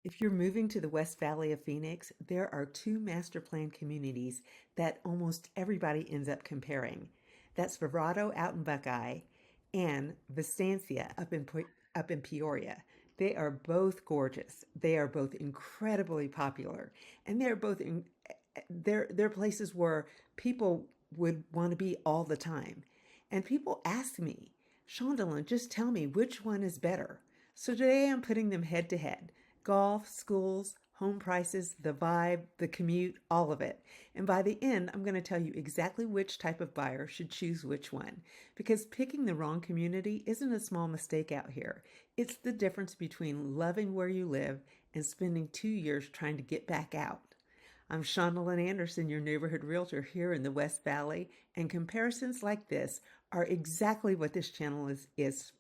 If you're moving to the West Valley of Phoenix, there are two master plan communities that almost everybody ends up comparing. That's Verrado out in Buckeye and Vistancia up in Peoria. They are both gorgeous. They are both incredibly popular, and they're places where people would want to be all the time. And people ask me, Shondelin, just tell me which one is better. So today I'm putting them head to head. Golf, schools, home prices, the vibe, the commute, all of it. And by the end, I'm going to tell you exactly which type of buyer should choose which one. Because picking the wrong community isn't a small mistake out here. It's the difference between loving where you live and spending 2 years trying to get back out. I'm Shondelin Anderson, your neighborhood realtor here in the West Valley, and comparisons like this are exactly what this channel is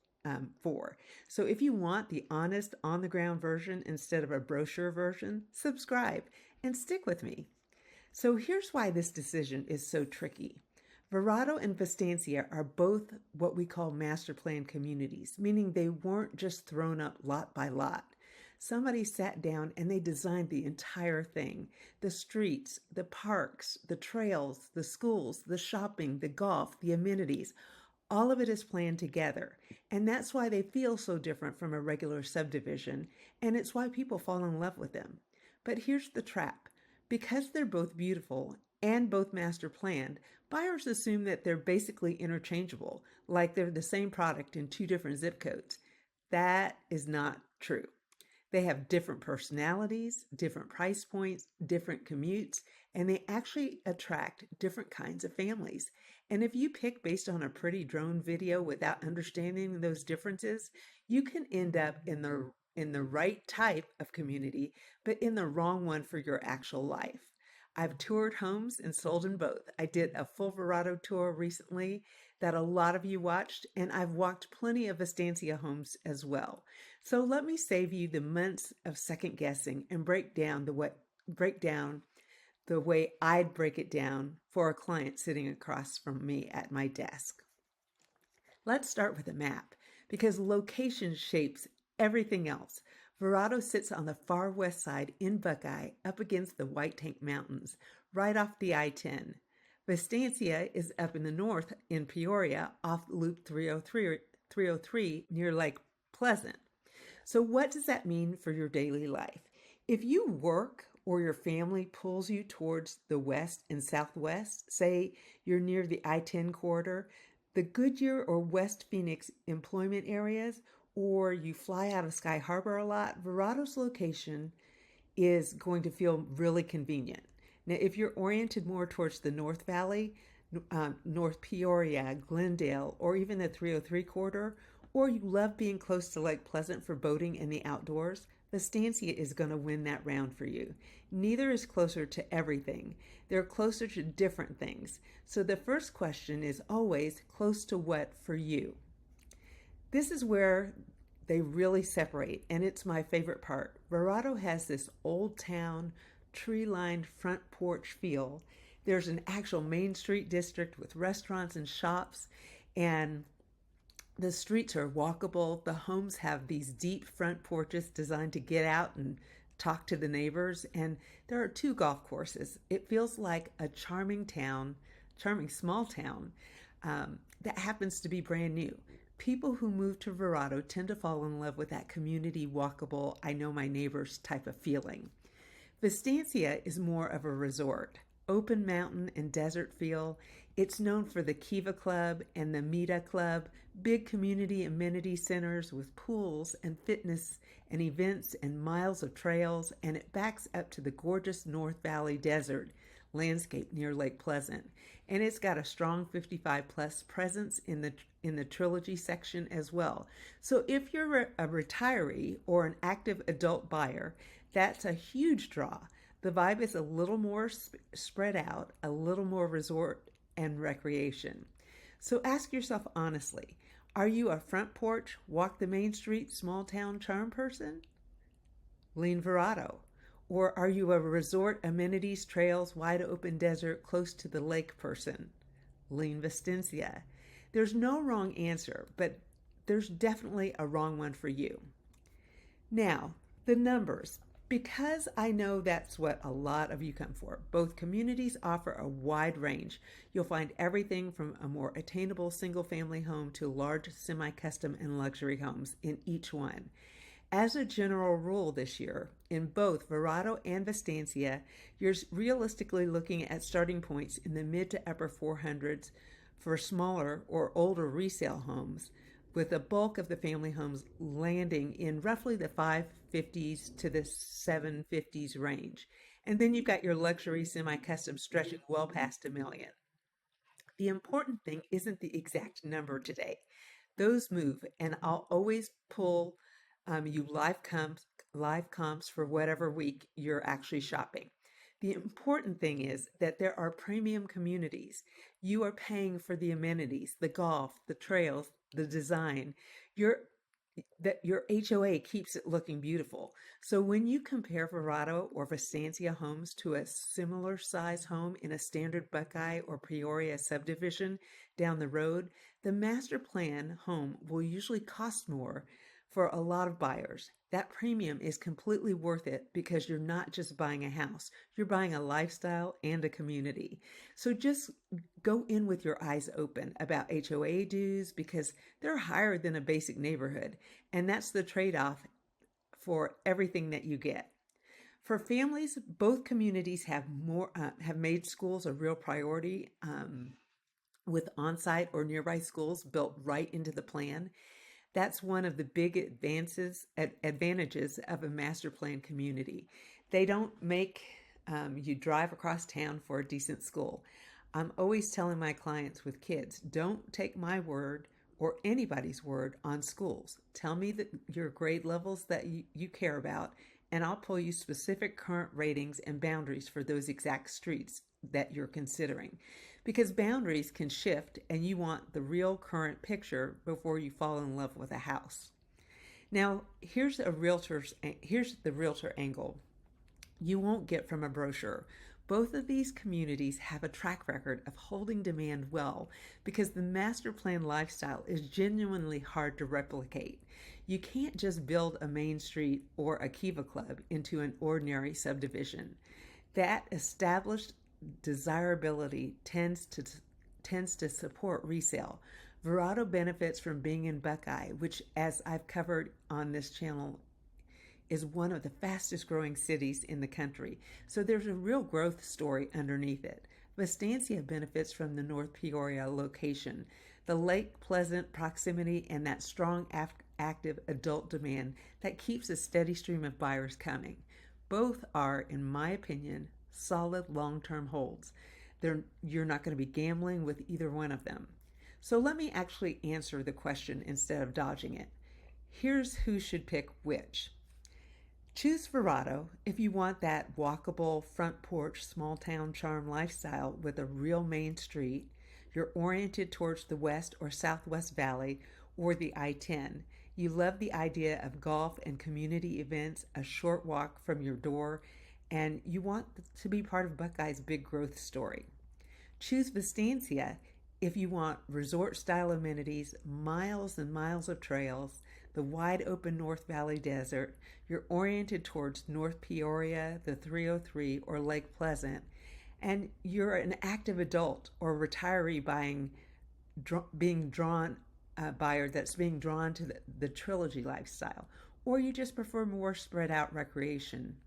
for. So if you want the honest, on-the-ground version instead of a brochure version, subscribe and stick with me. So here's why this decision is so tricky. Verrado and Vistancia are both what we call master plan communities, meaning they weren't just thrown up lot by lot. Somebody sat down and they designed the entire thing. The streets, the parks, the trails, the schools, the shopping, the golf, the amenities. All of it is planned together. And that's why they feel so different from a regular subdivision. And it's why people fall in love with them. But here's the trap. Because they're both beautiful and both master planned, buyers assume that they're basically interchangeable, like they're the same product in two different zip codes. That is not true. They have different personalities, different price points, different commutes, and they actually attract different kinds of families. And if you pick based on a pretty drone video without understanding those differences, you can end up in the right type of community, but in the wrong one for your actual life. I've toured homes and sold in both. I did a full Verrado tour recently that a lot of you watched, and I've walked plenty of Vistancia homes as well. So let me save you the months of second guessing and break down the way I'd break it down for a client sitting across from me at my desk. Let's start with a map because location shapes everything else. Verrado sits on the far west side in Buckeye up against the White Tank Mountains, right off the I-10. Vistancia is up in the north in Peoria off Loop 303 near Lake Pleasant. So what does that mean for your daily life? If you work or your family pulls you towards the west and southwest, say you're near the I-10 corridor, the Goodyear or West Phoenix employment areas, or you fly out of Sky Harbor a lot, Verrado's location is going to feel really convenient. Now, if you're oriented more towards the North Valley, North Peoria, Glendale, or even the 303 corridor, or you love being close to Lake Pleasant for boating and the outdoors, Vistancia is going to win that round for you. Neither is closer to everything. They're closer to different things. So the first question is always close to what for you? This is where they really separate, and it's my favorite part. Verrado has this old town, tree-lined front porch feel. There's an actual Main Street district with restaurants and shops, and the streets are walkable. The homes have these deep front porches designed to get out and talk to the neighbors, and there are 2 golf courses. It feels like a charming small town that happens to be brand new. People who move to Verrado tend to fall in love with that community, walkable, I know my neighbors type of feeling. Vistancia is more of a resort, open mountain and desert feel. It's known for the Kiva Club and the Mita Club, big community amenity centers with pools and fitness and events and miles of trails, and it backs up to the gorgeous North Valley Desert landscape near Lake Pleasant. And it's got a strong 55 plus presence in the trilogy section as well. So if you're a retiree or an active adult buyer, that's a huge draw. The vibe is a little more spread out, a little more resort and recreation. So ask yourself honestly, are you a front porch, walk the main street, small town charm person? Lean Verrado. Or are you a resort, amenities, trails, wide open desert, close to the lake person? Lean Vistancia. There's no wrong answer, but there's definitely a wrong one for you. Now, the numbers. Because I know that's what a lot of you come for. Both communities offer a wide range. You'll find everything from a more attainable single family home to large semi custom and luxury homes in each one. As a general rule this year, in both Verrado and Vistancia, you're realistically looking at starting points in the mid to upper 400s for smaller or older resale homes, with the bulk of the family homes landing in roughly the 550s to the 750s range. And then you've got your luxury semi-custom stretching well past $1 million. The important thing isn't the exact number today. Those move, and I'll always pull you live comps for whatever week you're actually shopping. The important thing is that there are premium communities. You are paying for the amenities, the golf, the trails, the design. Your that your HOA keeps it looking beautiful. So when you compare Verrado or Vistancia homes to a similar size home in a standard Buckeye or Peoria subdivision down the road, the master plan home will usually cost more for a lot of buyers. That premium is completely worth it because you're not just buying a house, you're buying a lifestyle and a community. So just go in with your eyes open about HOA dues because they're higher than a basic neighborhood, and that's the trade-off for everything that you get. For families, both communities have made schools a real priority, with on-site or nearby schools built right into the plan. That's one of the big advantages of a master plan community. They don't make you drive across town for a decent school. I'm always telling my clients with kids, don't take my word or anybody's word on schools. Tell me your grade levels that you care about, and I'll pull you specific current ratings and boundaries for those exact streets that you're considering, because boundaries can shift and you want the real current picture before you fall in love with a house. Now, here's the realtor angle you won't get from a brochure. Both of these communities have a track record of holding demand well because the master plan lifestyle is genuinely hard to replicate. You can't just build a Main Street or a Kiva Club into an ordinary subdivision. That established desirability tends to support resale. Verrado benefits from being in Buckeye, which, as I've covered on this channel, is one of the fastest growing cities in the country. So there's a real growth story underneath it. Vistancia benefits from the North Peoria location, the Lake Pleasant proximity, and that strong active adult demand that keeps a steady stream of buyers coming. Both are, in my opinion, solid long-term holds. You're not going to be gambling with either one of them. So let me actually answer the question instead of dodging it. Here's who should pick which. Choose Verrado if you want that walkable front porch small town charm lifestyle with a real main street. You're oriented towards the West or Southwest Valley or the I-10. You love the idea of golf and community events a short walk from your door, and you want to be part of Buckeye's big growth story. Choose Vistancia if you want resort-style amenities, miles and miles of trails, the wide open North Valley Desert. You're oriented towards North Peoria, the 303, or Lake Pleasant, and you're an active adult or retiree buyer that's being drawn to the trilogy lifestyle, or you just prefer more spread out recreation.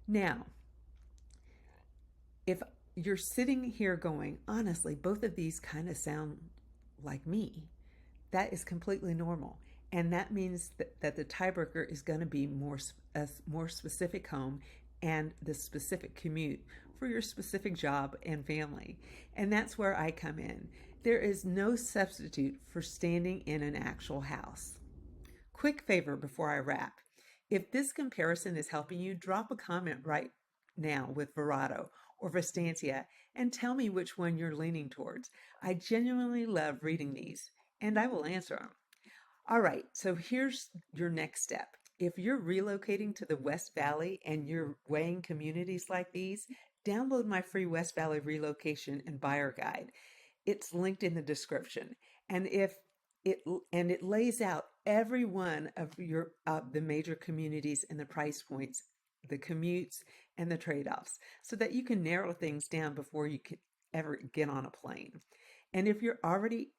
Now, if you're sitting here going, honestly, both of these kind of sound like me, that is completely normal. And that means that the tiebreaker is going to be a more specific home and the specific commute for your specific job and family. And that's where I come in. There is no substitute for standing in an actual house. Quick favor before I wrap. If this comparison is helping you, drop a comment right now with Verrado or Vistancia and tell me which one you're leaning towards. I genuinely love reading these, and I will answer them. All right, so here's your next step. If you're relocating to the West Valley and you're weighing communities like these, download my free West Valley relocation and buyer guide. It's linked in the description. And if it lays out every one of the major communities and the price points, the commutes and the trade-offs, so that you can narrow things down before you can ever get on a plane. And if you already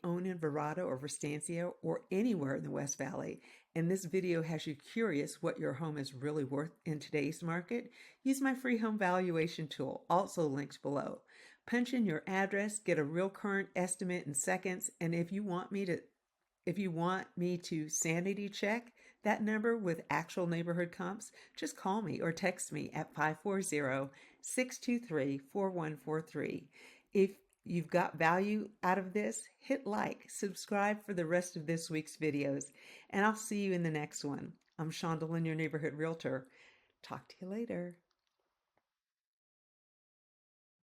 own in Verrado or Vistancia or anywhere in the West Valley, and this video has you curious what your home is really worth in today's market, use my free home valuation tool, also linked below. Punch in your address, get a real current estimate in seconds, and if you want me to sanity check that number with actual neighborhood comps, just call me or text me at 540-623-4143. If you've got value out of this, hit like, subscribe for the rest of this week's videos, and I'll see you in the next one. I'm SHANDELIN, your neighborhood realtor. Talk to you later.